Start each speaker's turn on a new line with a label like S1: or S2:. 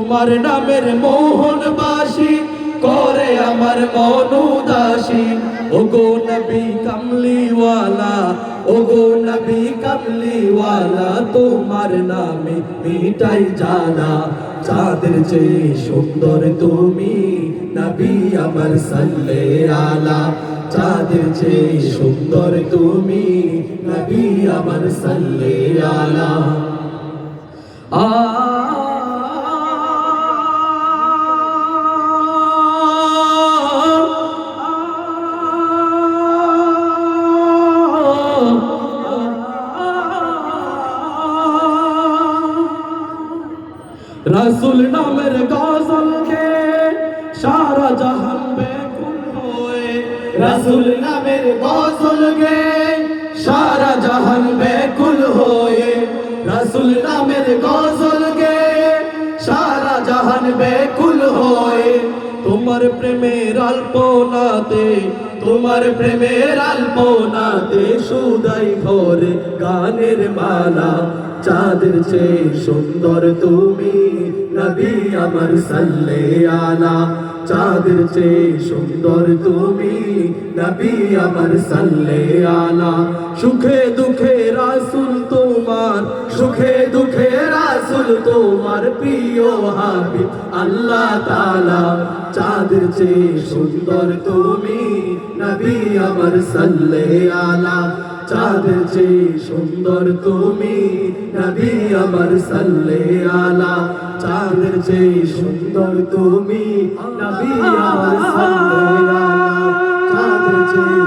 S1: তোমার নামের মোহন বাসি করে আমার মন উদাসী। ওগো নবী কামলিওয়ালা, ওগো নবী কামলিওয়ালা, তোমার নামে মিটাই জালা। চাঁদের চেয়ে সুন্দর তুমি নবী আমার সাল্লে আলা। চাঁদের চেয়ে সুন্দর তুমি নবী আমার সাল্লে আলা। রসুল নামের গজল কে সারা জাহান বেকুল হয়ে, রসুল নামের গজল গে সারা জাহান বেকুল হয়ে, রসুল নামের গজল গে সারা জাহান বেকুল হয়ে। তোমার প্রেমের আলপনাতে, তোমার প্রেমের আলপনাতে সুদাই ভরে গানের মালা। চাঁদের চেয়ে সুন্দর তুমি নবী আমার সাল্লে আলা। চাঁদের চেয়ে সুন্দর তুমি নবী আমার সাল্লে আলা। সুখে দুঃখে রাসূল তোমার, সুখে দুঃখে রাসূল তোমার প্রিয় হাবিব আল্লাহ তাআলা। চাঁদের চেয়ে সুন্দর তুমি নবী আমার সাল্লে আলা। চাঁদের চেয়ে সুন্দর তুমি নবী আমার সাল্লে আলা। চাঁদের চেয়ে সুন্দর তুমি নবী আমার সাল্লে আলা। চাঁদের চেয়ে